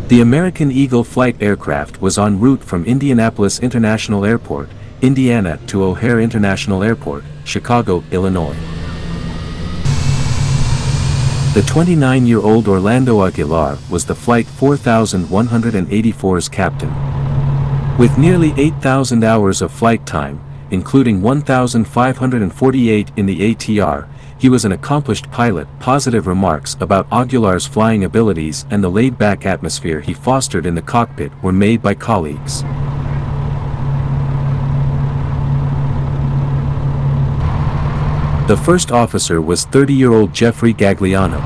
The American Eagle flight aircraft was en route from Indianapolis International Airport, Indiana to O'Hare International Airport, Chicago, Illinois. The 29-year-old Orlando Aguilar was the Flight 4184's captain. With nearly 8,000 hours of flight time, including 1,548 in the ATR, he was an accomplished pilot. Positive remarks about Aguilar's flying abilities and the laid-back atmosphere he fostered in the cockpit were made by colleagues. The first officer was 30-year-old Jeffrey Gagliano.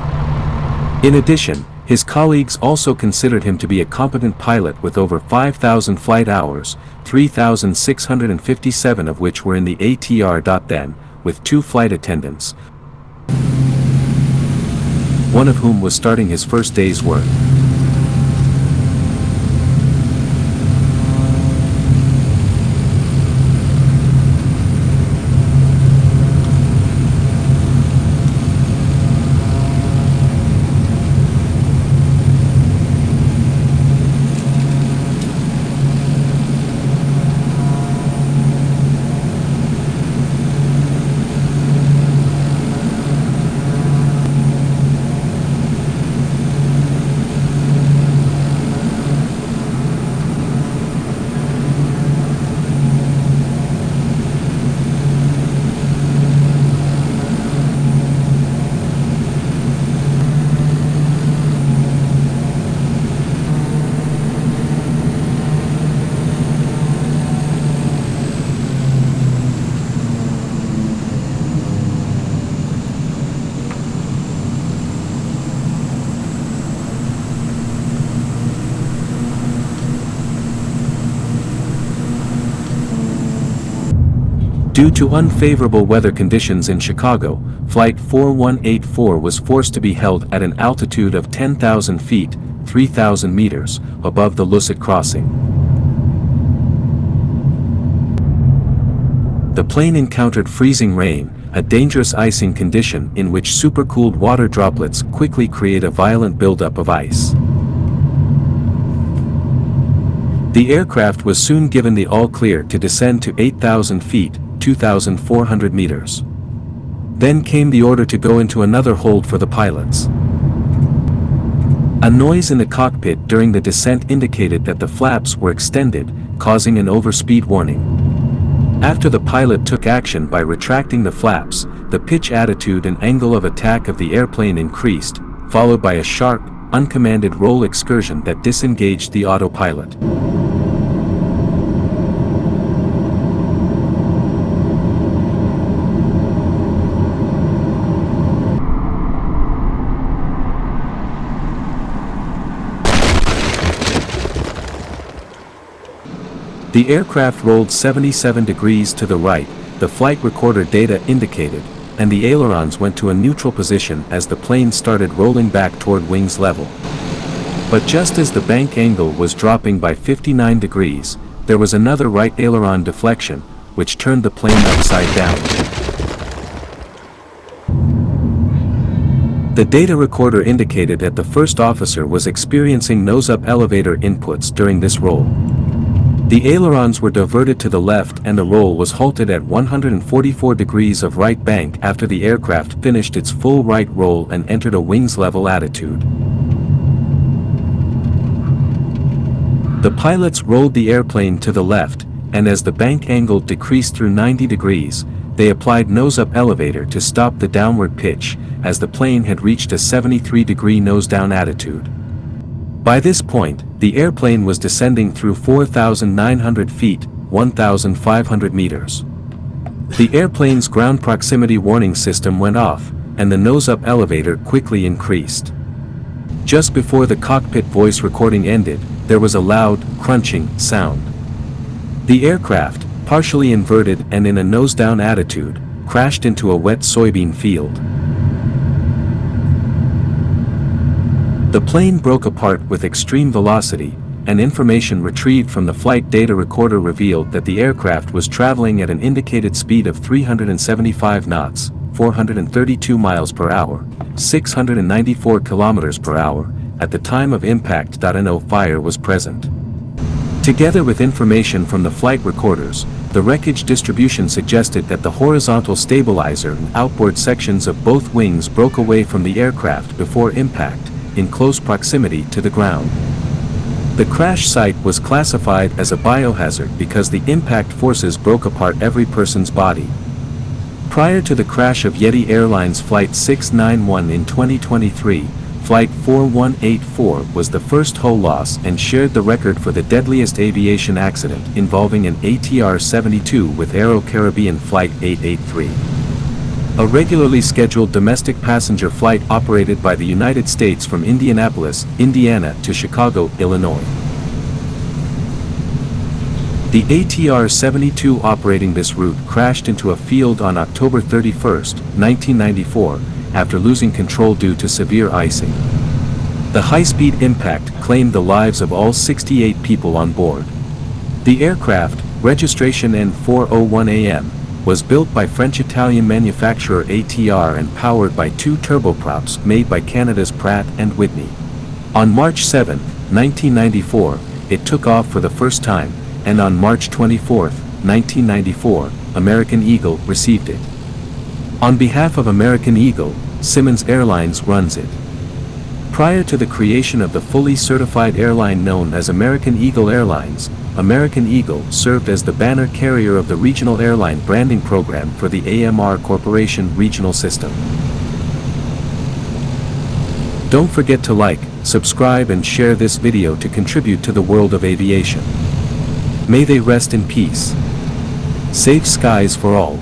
In addition, his colleagues also considered him to be a competent pilot with over 5,000 flight hours, 3,657 of which were in the ATR. Then, with 2 flight attendants, one of whom was starting his first day's work. Due to unfavorable weather conditions in Chicago, Flight 4184 was forced to be held at an altitude of 10,000 feet, 3,000 meters, above the Lucet crossing. The plane encountered freezing rain, a dangerous icing condition in which supercooled water droplets quickly create a violent buildup of ice. The aircraft was soon given the all-clear to descend to 8,000 feet, 2,400 meters. Then came the order to go into another hold for the pilots. A noise in the cockpit during the descent indicated that the flaps were extended, causing an overspeed warning. After the pilot took action by retracting the flaps, the pitch attitude and angle of attack of the airplane increased, followed by a sharp, uncommanded roll excursion that disengaged the autopilot. The aircraft rolled 77 degrees to the right, the flight recorder data indicated, and the ailerons went to a neutral position as the plane started rolling back toward wings level. But just as the bank angle was dropping by 59 degrees, there was another right aileron deflection, which turned the plane upside down. The data recorder indicated that the first officer was experiencing nose-up elevator inputs during this roll. The ailerons were diverted to the left and the roll was halted at 144 degrees of right bank after the aircraft finished its full right roll and entered a wings level attitude. The pilots rolled the airplane to the left, and as the bank angle decreased through 90 degrees, they applied nose-up elevator to stop the downward pitch, as the plane had reached a 73-degree nose-down attitude. By this point, the airplane was descending through 4,900 feet, 1,500 meters. The airplane's ground proximity warning system went off, and the nose-up elevator quickly increased. Just before the cockpit voice recording ended, there was a loud, crunching sound. The aircraft, partially inverted and in a nose-down attitude, crashed into a wet soybean field. The plane broke apart with extreme velocity, and information retrieved from the flight data recorder revealed that the aircraft was traveling at an indicated speed of 375 knots, 432 miles per hour, 694 kilometers per hour, at the time of impact. No fire was present. Together with information from the flight recorders, the wreckage distribution suggested that the horizontal stabilizer and outboard sections of both wings broke away from the aircraft before impact, in close proximity to the ground. The crash site was classified as a biohazard because the impact forces broke apart every person's body. Prior to the crash of Yeti Airlines Flight 691 in 2023, Flight 4184 was the first hull loss and shared the record for the deadliest aviation accident involving an ATR-72 with Aero Caribbean Flight 883. A regularly scheduled domestic passenger flight operated by the United States from Indianapolis, Indiana to Chicago, Illinois. The ATR-72 operating this route crashed into a field on October 31, 1994, after losing control due to severe icing. The high-speed impact claimed the lives of all 68 people on board. The aircraft, registration N401AM, was built by French-Italian manufacturer ATR and powered by two turboprops made by Canada's Pratt & Whitney. On March 7, 1994, it took off for the first time, and on March 24, 1994, American Eagle received it. On behalf of American Eagle, Simmons Airlines runs it. Prior to the creation of the fully certified airline known as American Eagle Airlines, American Eagle served as the banner carrier of the regional airline branding program for the AMR Corporation regional system. Don't forget to like, subscribe and share this video to contribute to the world of aviation. May they rest in peace. Safe skies for all.